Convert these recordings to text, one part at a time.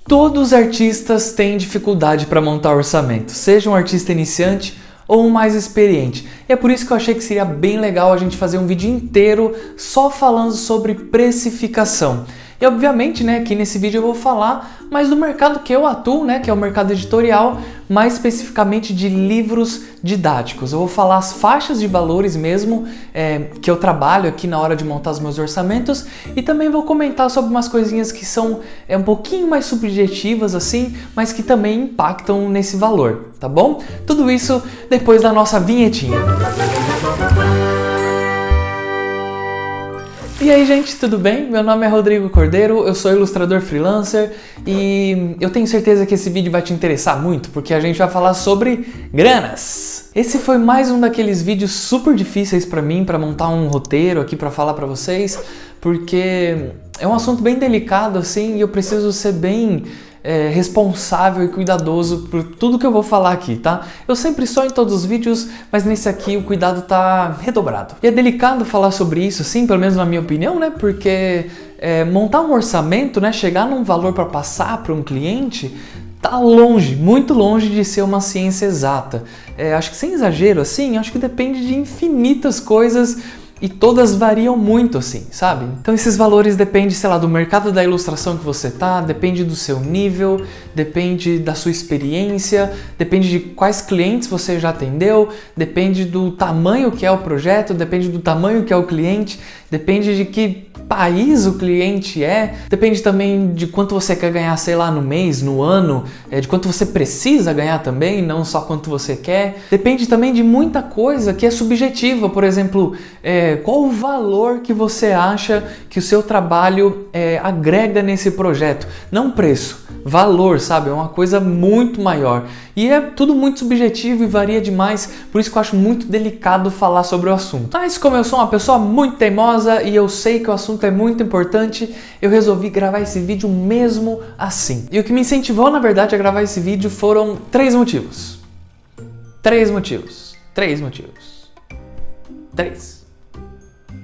Todos os artistas têm dificuldade para montar orçamento, seja um artista iniciante ou um mais experiente. E é por isso que eu achei que seria bem legal a gente fazer um vídeo inteiro só falando sobre precificação. E obviamente, né, aqui nesse vídeo eu vou falar mais do mercado que eu atuo, né, que é o mercado editorial, mais especificamente de livros didáticos. Eu vou falar as faixas de valores mesmo que eu trabalho aqui na hora de montar os meus orçamentos e também vou comentar sobre umas coisinhas que são um pouquinho mais subjetivas assim, mas que também impactam nesse valor, tá bom? Tudo isso depois da nossa vinhetinha. E aí, gente, tudo bem? Meu nome é Rodrigo Cordeiro, eu sou ilustrador freelancer e eu tenho certeza que esse vídeo vai te interessar muito, porque a gente vai falar sobre granas. Esse foi mais um daqueles vídeos super difíceis para mim, para montar um roteiro aqui para falar para vocês, porque é um assunto bem delicado assim e eu preciso ser bem responsável e cuidadoso por tudo que eu vou falar aqui, tá? Eu sempre sou em todos os vídeos, mas nesse aqui o cuidado tá redobrado. E é delicado falar sobre isso, sim, pelo menos na minha opinião, né? Porque montar um orçamento, né? Chegar num valor para passar para um cliente, tá longe, muito longe de ser uma ciência exata. Acho que sem exagero, assim, acho que depende de infinitas coisas. E todas variam muito assim, sabe? Então esses valores dependem, sei lá, do mercado da ilustração que você tá, depende do seu nível, depende da sua experiência, depende de quais clientes você já atendeu, depende do tamanho que é o projeto, depende do tamanho que é o cliente, depende de que país o cliente depende também de quanto você quer ganhar, sei lá, no mês, no ano, de quanto você precisa ganhar também, não só quanto você quer. Depende também de muita coisa que é subjetiva, por exemplo, qual o valor que você acha que o seu trabalho agrega nesse projeto, não preço. Valor, sabe? É uma coisa muito maior. E é tudo muito subjetivo e varia demais, por isso que eu acho muito delicado falar sobre o assunto. Mas como eu sou uma pessoa muito teimosa e eu sei que o assunto é muito importante, eu resolvi gravar esse vídeo mesmo assim. E o que me incentivou, na verdade, a gravar esse vídeo foram três motivos.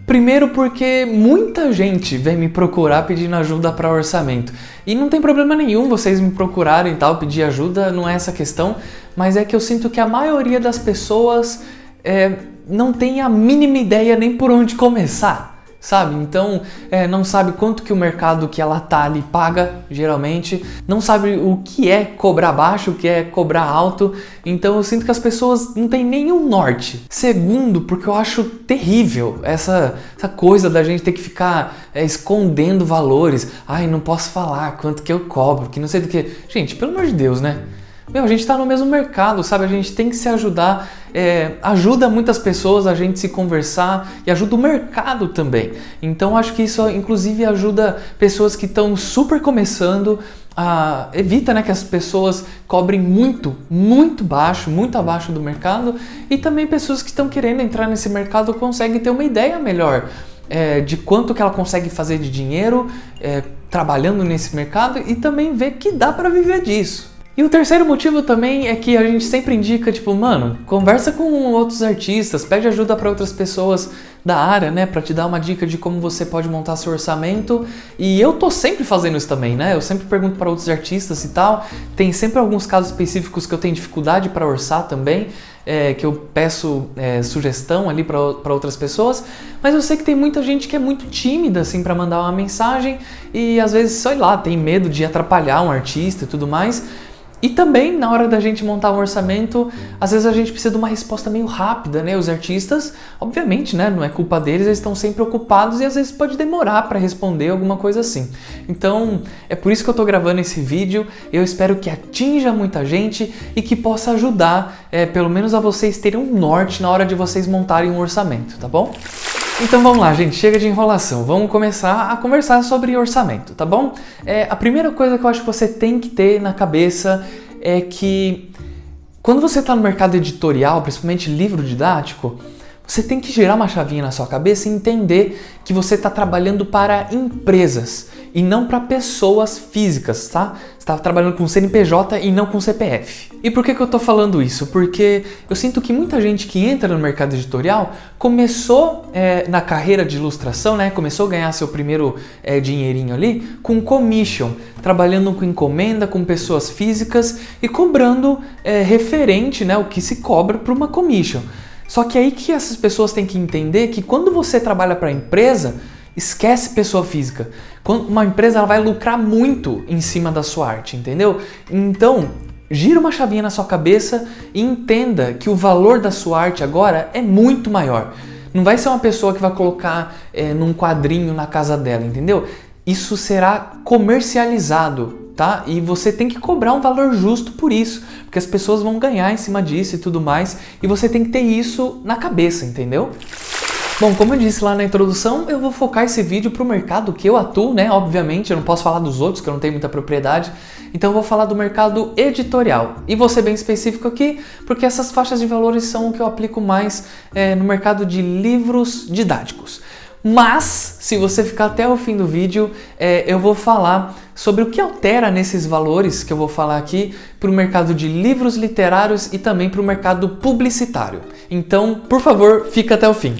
Primeiro porque muita gente vem me procurar pedindo ajuda para orçamento. E não tem problema nenhum vocês me procurarem e tal, pedir ajuda, não é essa questão. Mas é que eu sinto que a maioria das pessoas não tem a mínima ideia nem por onde começar. Sabe? Então, não sabe quanto que o mercado que ela tá ali paga, geralmente. Não sabe o que é cobrar baixo, o que é cobrar alto. Então, eu sinto que as pessoas não têm nenhum norte. Segundo, porque eu acho terrível essa coisa da gente ter que ficar escondendo valores. Ai, não posso falar quanto que eu cobro, que não sei do que. Gente, pelo amor de Deus, né? A gente tá no mesmo mercado, sabe? A gente tem que se ajudar, ajuda muitas pessoas a gente se conversar e ajuda o mercado também. Então acho que isso inclusive ajuda pessoas que estão super começando, evita, né, que as pessoas cobrem muito abaixo do mercado e também pessoas que estão querendo entrar nesse mercado conseguem ter uma ideia melhor de quanto que ela consegue fazer de dinheiro trabalhando nesse mercado e também ver que dá para viver disso. E o terceiro motivo também é que a gente sempre indica, tipo, mano, conversa com outros artistas, pede ajuda para outras pessoas da área, né, para te dar uma dica de como você pode montar seu orçamento. E eu tô sempre fazendo isso também, né? Eu sempre pergunto para outros artistas e tal. Tem sempre alguns casos específicos que eu tenho dificuldade para orçar também, que eu peço sugestão ali para outras pessoas, mas eu sei que tem muita gente que é muito tímida assim para mandar uma mensagem e às vezes, sei lá, tem medo de atrapalhar um artista e tudo mais. E também, na hora da gente montar um orçamento, às vezes a gente precisa de uma resposta meio rápida, né? Os artistas, obviamente, né? Não é culpa deles, eles estão sempre ocupados e às vezes pode demorar para responder alguma coisa assim. Então, é por isso que eu tô gravando esse vídeo. Eu espero que atinja muita gente e que possa ajudar, pelo menos a vocês terem um norte na hora de vocês montarem um orçamento, tá bom? Então vamos lá, gente, chega de enrolação, vamos começar a conversar sobre orçamento, tá bom? A primeira coisa que eu acho que você tem que ter na cabeça é que quando você está no mercado editorial, principalmente livro didático, você tem que girar uma chavinha na sua cabeça e entender que você está trabalhando para empresas. e não para pessoas físicas, tá? Você está trabalhando com CNPJ e não com CPF. E por que eu tô falando isso? Porque eu sinto que muita gente que entra no mercado editorial começou na carreira de ilustração, né? Começou a ganhar seu primeiro dinheirinho ali com commission, trabalhando com encomenda, com pessoas físicas e cobrando referente, né? O que se cobra para uma commission. Só que aí que essas pessoas têm que entender que quando você trabalha para a empresa, esquece pessoa física. Quando uma empresa ela vai lucrar muito em cima da sua arte, entendeu? Então, gira uma chavinha na sua cabeça e entenda que o valor da sua arte agora é muito maior. Não vai ser uma pessoa que vai colocar num quadrinho na casa dela, entendeu? Isso será comercializado, tá? E você tem que cobrar um valor justo por isso, porque as pessoas vão ganhar em cima disso e tudo mais, e você tem que ter isso na cabeça, entendeu? Bom, como eu disse lá na introdução, eu vou focar esse vídeo para o mercado que eu atuo, né? Obviamente, eu não posso falar dos outros, que eu não tenho muita propriedade, então eu vou falar do mercado editorial. E vou ser bem específico aqui, porque essas faixas de valores são o que eu aplico mais no mercado de livros didáticos. Mas, se você ficar até o fim do vídeo, eu vou falar sobre o que altera nesses valores que eu vou falar aqui para o mercado de livros literários e também para o mercado publicitário. Então, por favor, fica até o fim.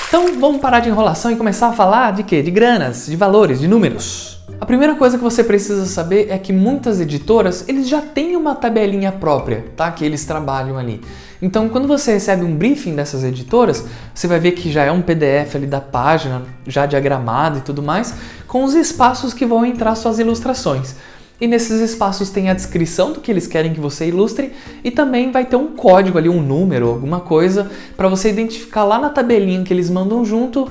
Então, vamos parar de enrolação e começar a falar de quê? De granas, de valores, de números. A primeira coisa que você precisa saber é que muitas editoras, eles já têm uma tabelinha própria, tá? Que eles trabalham ali. Então, quando você recebe um briefing dessas editoras, você vai ver que já é um PDF ali da página, já diagramado e tudo mais, com os espaços que vão entrar suas ilustrações. E nesses espaços tem a descrição do que eles querem que você ilustre e também vai ter um código ali, um número, alguma coisa, para você identificar lá na tabelinha que eles mandam junto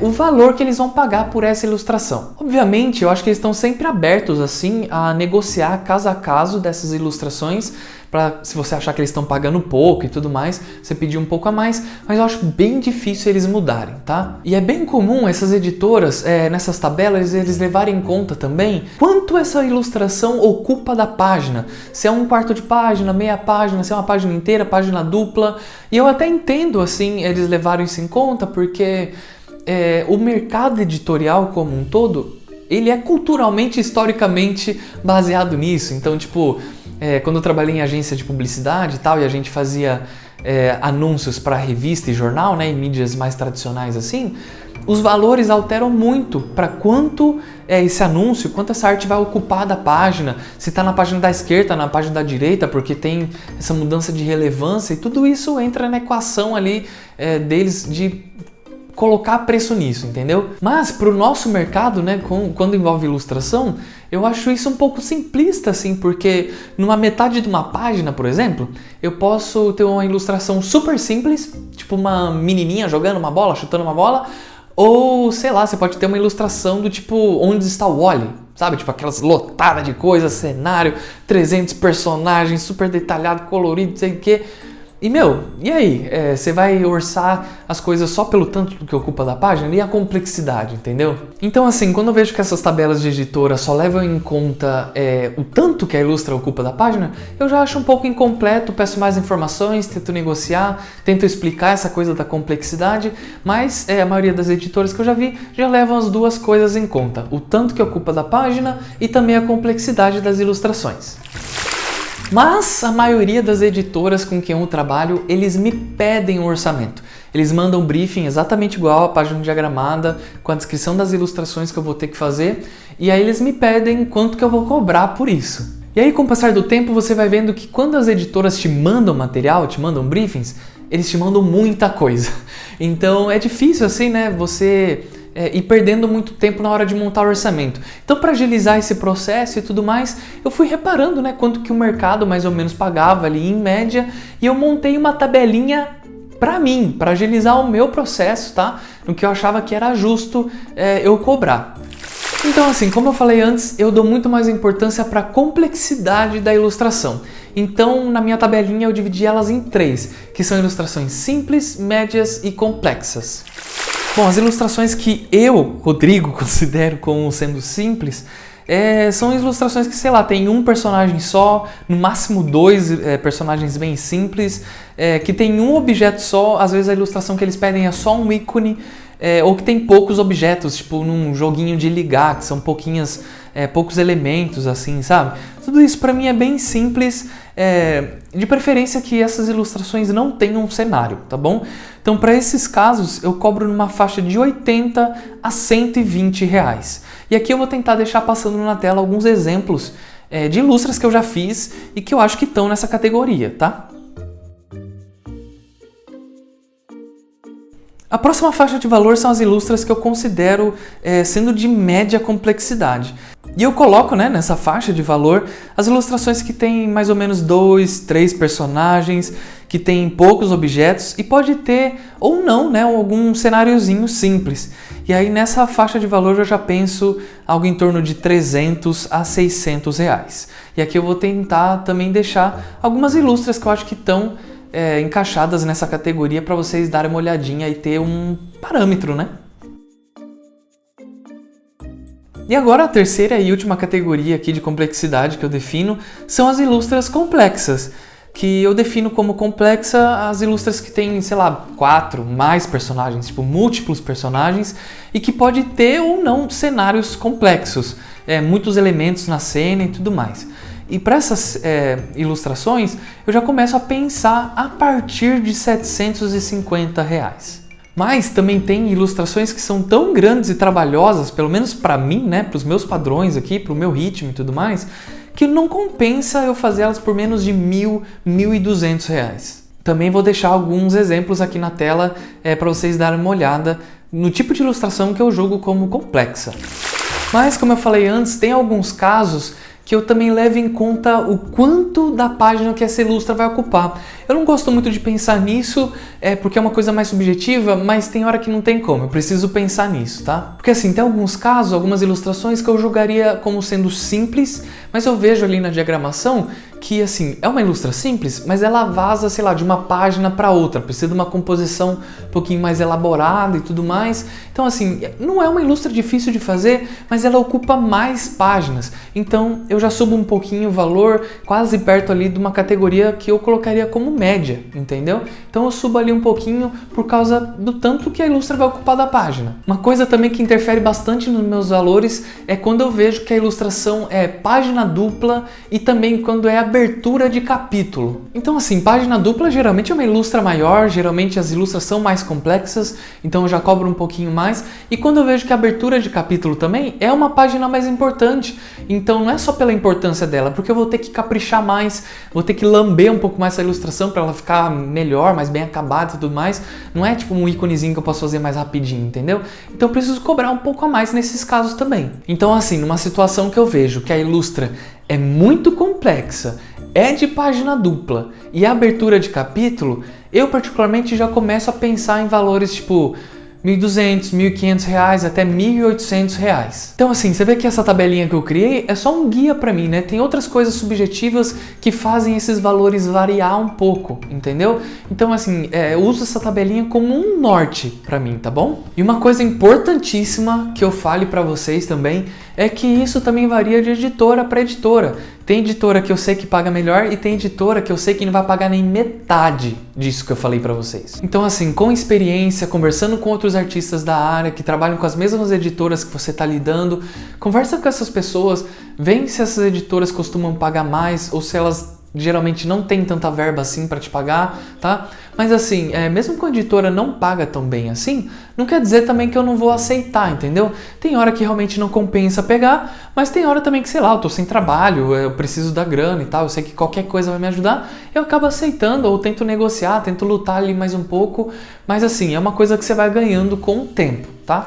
o valor que eles vão pagar por essa ilustração. Obviamente, eu acho que eles estão sempre abertos assim a negociar caso a caso dessas ilustrações, para se você achar que eles estão pagando pouco e tudo mais, você pedir um pouco a mais, mas eu acho bem difícil eles mudarem, tá? E é bem comum essas editoras, nessas tabelas, eles levarem em conta também quanto essa ilustração ocupa da página. Se é um quarto de página, meia página, se é uma página inteira, página dupla. E eu até entendo, assim, eles levarem isso em conta, porque o mercado editorial como um todo, ele é culturalmente, historicamente baseado nisso. Então, tipo, quando eu trabalhei em agência de publicidade e tal, e a gente fazia anúncios para revista e jornal, né, em mídias mais tradicionais assim, os valores alteram muito para quanto esse anúncio, quanto essa arte vai ocupar da página, se está na página da esquerda, na página da direita, porque tem essa mudança de relevância e tudo isso entra na equação ali deles de colocar preço nisso, entendeu? Mas para o nosso mercado, né, quando envolve ilustração, eu acho isso um pouco simplista, assim, porque numa metade de uma página, por exemplo, eu posso ter uma ilustração super simples, tipo uma menininha jogando uma bola, chutando uma bola, ou, sei lá, você pode ter uma ilustração do tipo Onde Está o Wally? Sabe, tipo aquelas lotadas de coisas, cenário, 300 personagens, super detalhado, colorido, não sei o quê. E e aí? Você vai orçar as coisas só pelo tanto que ocupa da página? E a complexidade, entendeu? Então assim, quando eu vejo que essas tabelas de editora só levam em conta o tanto que a ilustra ocupa da página, eu já acho um pouco incompleto, peço mais informações, tento negociar, tento explicar essa coisa da complexidade, mas a maioria das editoras que eu já vi já levam as duas coisas em conta, o tanto que ocupa da página e também a complexidade das ilustrações. Mas a maioria das editoras com quem eu trabalho, eles me pedem um orçamento. Eles mandam um briefing exatamente igual a página diagramada, com a descrição das ilustrações que eu vou ter que fazer, e aí eles me pedem quanto que eu vou cobrar por isso. E aí, com o passar do tempo, você vai vendo que quando as editoras te mandam material, te mandam briefings, eles te mandam muita coisa. Então é difícil assim, né, você ir perdendo muito tempo na hora de montar o orçamento. Então, para agilizar esse processo e tudo mais, eu fui reparando, né, quanto que o mercado mais ou menos pagava ali em média, e eu montei uma tabelinha para mim, para agilizar o meu processo, tá? No que eu achava que era justo eu cobrar. Então, assim, como eu falei antes, eu dou muito mais importância para a complexidade da ilustração. Então, na minha tabelinha eu dividi elas em 3, que são ilustrações simples, médias e complexas. Bom, as ilustrações que eu, Rodrigo, considero como sendo simples, são ilustrações que, sei lá, tem um personagem só, no máximo 2 personagens bem simples, que tem um objeto só, às vezes a ilustração que eles pedem é só um ícone, ou que tem poucos objetos, tipo num joguinho de ligar, que são poucos elementos, assim, sabe? Tudo isso para mim é bem simples, de preferência que essas ilustrações não tenham um cenário, tá bom? Então, para esses casos, eu cobro numa faixa de 80 a 120 reais. E aqui eu vou tentar deixar passando na tela alguns exemplos de ilustras que eu já fiz e que eu acho que estão nessa categoria, tá? A próxima faixa de valor são as ilustras que eu considero sendo de média complexidade. E eu coloco, né, nessa faixa de valor as ilustrações que têm mais ou menos 2, 3 personagens, que tem poucos objetos e pode ter ou não, né, algum cenáriozinho simples. E aí nessa faixa de valor eu já penso algo em torno de 300 a 600 reais. E aqui eu vou tentar também deixar algumas ilustras que eu acho que estão encaixadas nessa categoria para vocês darem uma olhadinha e ter um parâmetro, né? E agora a terceira e última categoria aqui de complexidade que eu defino são as ilustras complexas, que eu defino como complexa as ilustras que tem, sei lá, 4 mais personagens, tipo múltiplos personagens, e que pode ter ou não cenários complexos, muitos elementos na cena e tudo mais. E para essas ilustrações, eu já começo a pensar a partir de 750 reais. Mas também tem ilustrações que são tão grandes e trabalhosas, pelo menos para mim, né, para os meus padrões aqui, para o meu ritmo e tudo mais, que não compensa eu fazer elas por menos de 1.000, 1.200 reais. Também vou deixar alguns exemplos aqui na tela para vocês darem uma olhada no tipo de ilustração que eu julgo como complexa. Mas, como eu falei antes, tem alguns casos que eu também levo em conta o quanto da página que essa ilustra vai ocupar. Eu não gosto muito de pensar nisso, porque é uma coisa mais subjetiva, mas tem hora que não tem como, eu preciso pensar nisso, tá? Porque assim, tem alguns casos, algumas ilustrações que eu julgaria como sendo simples, mas eu vejo ali na diagramação que assim, é uma ilustra simples, mas ela vaza, sei lá, de uma página para outra, precisa de uma composição um pouquinho mais elaborada e tudo mais. Então assim, não é uma ilustra difícil de fazer, mas ela ocupa mais páginas. Então eu já subo um pouquinho o valor, quase perto ali de uma categoria que eu colocaria como média, entendeu? Então eu subo ali um pouquinho por causa do tanto que a ilustra vai ocupar da página. Uma coisa também que interfere bastante nos meus valores é quando eu vejo que a ilustração é página dupla e também quando é abertura de capítulo. Então assim, página dupla geralmente é uma ilustra maior, geralmente as ilustras são mais complexas, então eu já cobro um pouquinho mais. E quando eu vejo que a abertura de capítulo também é uma página mais importante, então não é só pela importância dela, porque eu vou ter que caprichar mais, vou ter que lamber um pouco mais essa ilustração para ela ficar melhor, mais bem acabada e tudo mais. Não é tipo um íconezinho que eu posso fazer mais rapidinho, entendeu? Então eu preciso cobrar um pouco a mais nesses casos também. Então assim, numa situação que eu vejo que a ilustra é muito complexa, é de página dupla e a abertura de capítulo, eu particularmente já começo a pensar em valores tipo 1.200, 1.500 reais até 1.800 reais. Então assim, você vê que essa tabelinha que eu criei é só um guia para mim, né? Tem outras coisas subjetivas que fazem esses valores variar um pouco, entendeu? Então assim, eu uso essa tabelinha como um norte para mim, tá bom? E uma coisa importantíssima que eu fale para vocês também é que isso também varia de editora para editora. Tem editora que eu sei que paga melhor e tem editora que eu sei que não vai pagar nem metade disso que eu falei pra vocês. Então assim, com experiência, conversando com outros artistas da área que trabalham com as mesmas editoras que você tá lidando, conversa com essas pessoas, vê se essas editoras costumam pagar mais ou se elas geralmente não tem tanta verba assim para te pagar, tá? Mas assim, mesmo que a editora não paga tão bem assim, não quer dizer também que eu não vou aceitar, entendeu? Tem hora que realmente não compensa pegar, mas tem hora também que, sei lá, eu tô sem trabalho, eu preciso da grana e tal, eu sei que qualquer coisa vai me ajudar, eu acabo aceitando ou tento negociar, tento lutar ali mais um pouco, mas assim, é uma coisa que você vai ganhando com o tempo, tá?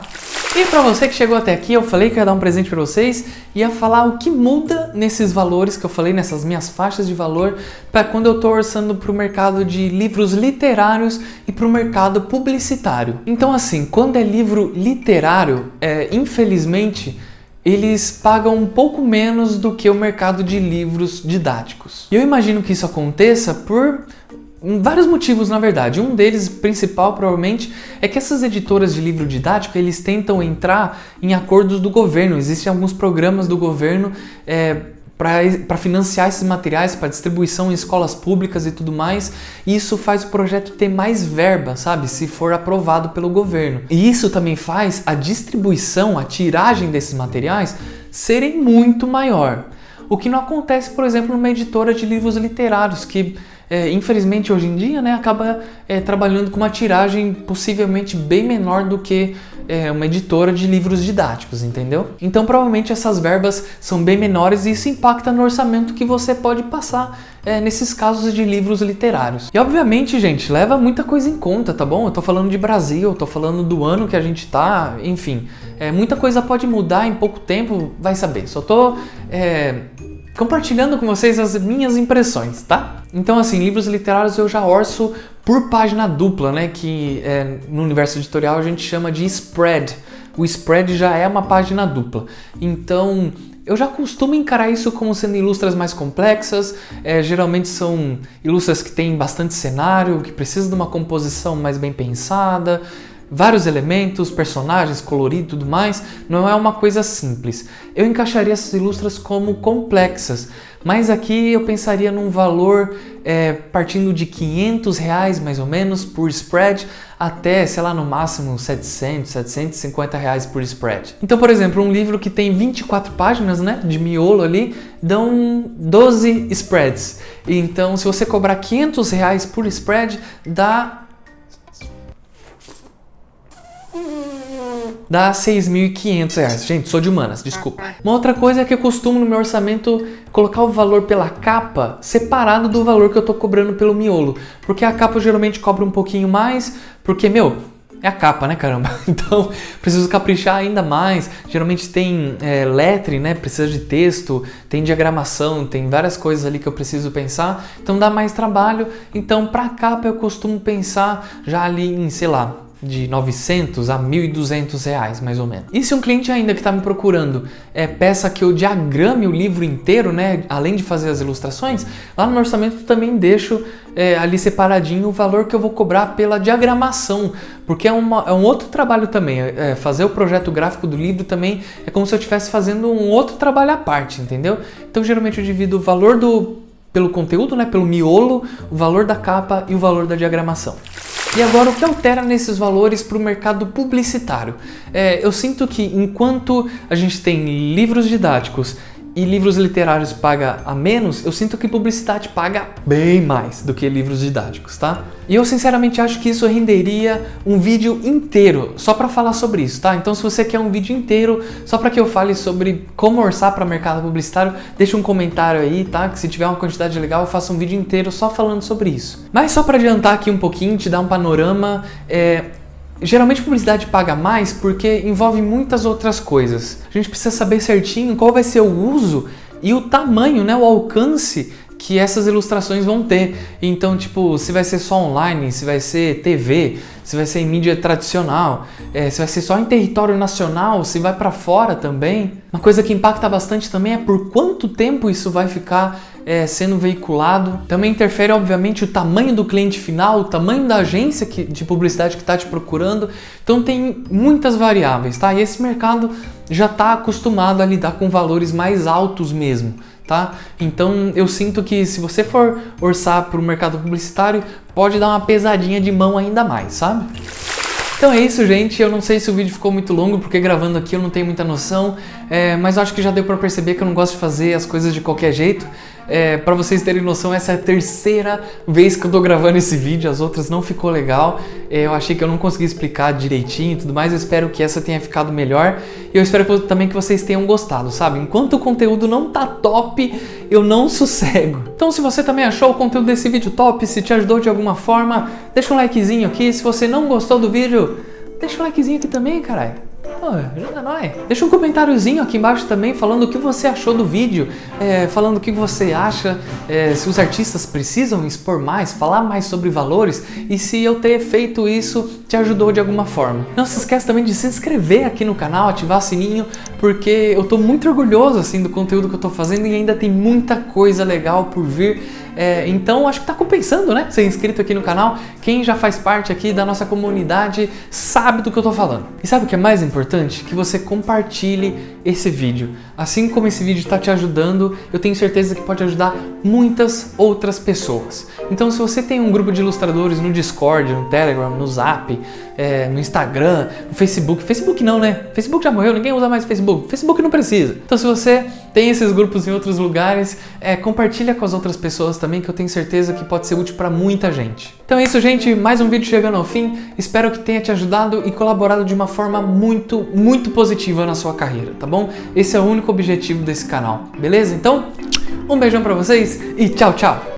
E para você que chegou até aqui, eu falei que ia dar um presente para vocês, ia falar o que muda nesses valores que eu falei, nessas minhas faixas de valor, para quando eu tô orçando para o mercado de livros literários e para o mercado publicitário. Então assim, quando é livro literário, infelizmente, eles pagam um pouco menos do que o mercado de livros didáticos. E eu imagino que isso aconteça por vários motivos, na verdade. Um deles, principal, provavelmente, é que essas editoras de livro didático, eles tentam entrar em acordos do governo. Existem alguns programas do governo para financiar esses materiais, para distribuição em escolas públicas e tudo mais. E isso faz o projeto ter mais verba, sabe? Se for aprovado pelo governo. E isso também faz a distribuição, a tiragem desses materiais serem muito maior. O que não acontece, por exemplo, numa editora de livros literários, que infelizmente hoje em dia, né, acaba trabalhando com uma tiragem possivelmente bem menor do que uma editora de livros didáticos, entendeu? Então provavelmente essas verbas são bem menores e isso impacta no orçamento que você pode passar nesses casos de livros literários. E obviamente, gente, leva muita coisa em conta, tá bom? Eu tô falando de Brasil, eu tô falando do ano que a gente tá, enfim, muita coisa pode mudar em pouco tempo, vai saber. Só tô compartilhando com vocês as minhas impressões, tá? Então, assim, livros literários eu já orço por página dupla, né? Que no universo editorial a gente chama de spread. O spread já é uma página dupla. Então, eu já costumo encarar isso como sendo ilustras mais complexas. Geralmente são ilustras que têm bastante cenário, que precisam de uma composição mais bem pensada, vários elementos, personagens, colorido e tudo mais. Não é uma coisa simples. Eu encaixaria essas ilustras como complexas, mas aqui eu pensaria num valor partindo de R$500 mais ou menos por spread até, sei lá, no máximo 700, R$750 por spread. Então, por exemplo, um livro que tem 24 páginas, né, de miolo ali, dão 12 spreads. Então, se você cobrar R$500 por spread, dá R$6.500. Gente, sou de humanas, desculpa. Uma outra coisa é que eu costumo no meu orçamento colocar o valor pela capa separado do valor que eu tô cobrando pelo miolo. Porque a capa eu geralmente cobra um pouquinho mais, porque, é a capa, né, caramba? Então, preciso caprichar ainda mais. Geralmente tem lettering, né? Precisa de texto, tem diagramação, tem várias coisas ali que eu preciso pensar. Então, dá mais trabalho. Então, pra capa eu costumo pensar já ali em, sei lá, de R$900 a R$1.200, mais ou menos. E se um cliente ainda que está me procurando peça que eu diagrame o livro inteiro, né, além de fazer as ilustrações, lá no meu orçamento eu também deixo ali separadinho o valor que eu vou cobrar pela diagramação, porque é um outro trabalho também. Fazer o projeto gráfico do livro também é como se eu estivesse fazendo um outro trabalho à parte, entendeu? Então geralmente eu divido o valor pelo conteúdo, né, pelo miolo, o valor da capa e o valor da diagramação. E agora, o que altera nesses valores para o mercado publicitário? Eu sinto que enquanto a gente tem livros didáticos e livros literários paga a menos, eu sinto que publicidade paga bem mais do que livros didáticos, tá? E eu sinceramente acho que isso renderia um vídeo inteiro só para falar sobre isso, tá? Então se você quer um vídeo inteiro só para que eu fale sobre como orçar para mercado publicitário, deixa um comentário aí, tá? Que se tiver uma quantidade legal eu faço um vídeo inteiro só falando sobre isso. Mas só para adiantar aqui um pouquinho, te dar um panorama, geralmente publicidade paga mais porque envolve muitas outras coisas. A gente precisa saber certinho qual vai ser o uso e o tamanho, né, o alcance que essas ilustrações vão ter. Então, tipo, se vai ser só online, se vai ser TV, se vai ser em mídia tradicional, se vai ser só em território nacional, se vai para fora também. Uma coisa que impacta bastante também é por quanto tempo isso vai ficar sendo veiculado. Também interfere, obviamente, o tamanho do cliente final, o tamanho da agência de publicidade que está te procurando. Então tem muitas variáveis, tá? E esse mercado já está acostumado a lidar com valores mais altos mesmo, tá? Então eu sinto que se você for orçar para o mercado publicitário, pode dar uma pesadinha de mão ainda mais, sabe? Então é isso, gente. Eu não sei se o vídeo ficou muito longo, porque gravando aqui eu não tenho muita noção, mas eu acho que já deu para perceber que eu não gosto de fazer as coisas de qualquer jeito. Para vocês terem noção, essa é a terceira vez que eu tô gravando esse vídeo, as outras não ficou legal. Eu achei que eu não consegui explicar direitinho e tudo mais, eu espero que essa tenha ficado melhor. E eu espero também que vocês tenham gostado, sabe? Enquanto o conteúdo não tá top, eu não sossego. Então se você também achou o conteúdo desse vídeo top, se te ajudou de alguma forma, deixa um likezinho aqui. Se você não gostou do vídeo, deixa um likezinho aqui também, caralho. Pô, ajuda nós. Deixa um comentáriozinho aqui embaixo também falando o que você achou do vídeo, falando o que você acha, se os artistas precisam expor mais, falar mais sobre valores e se eu ter feito isso te ajudou de alguma forma. Não se esqueça também de se inscrever aqui no canal, ativar o sininho, porque eu tô muito orgulhoso assim do conteúdo que eu tô fazendo e ainda tem muita coisa legal por vir. Então acho que tá compensando, né? Ser inscrito aqui no canal. Quem já faz parte aqui da nossa comunidade sabe do que eu tô falando. E sabe o que é mais importante? importante que você compartilhe esse vídeo. Assim como esse vídeo está te ajudando, eu tenho certeza que pode ajudar muitas outras pessoas. Então, se você tem um grupo de ilustradores no Discord, no Telegram, no Zap, no Instagram, no Facebook... Facebook não, né? Facebook já morreu, ninguém usa mais Facebook. Facebook não precisa. Então, se você tem esses grupos em outros lugares, compartilha com as outras pessoas também, que eu tenho certeza que pode ser útil para muita gente. Então é isso, gente. Mais um vídeo chegando ao fim. Espero que tenha te ajudado e colaborado de uma forma muito, muito positiva na sua carreira, tá bom? Esse é o único objetivo desse canal, beleza? Então, um beijão pra vocês e tchau, tchau!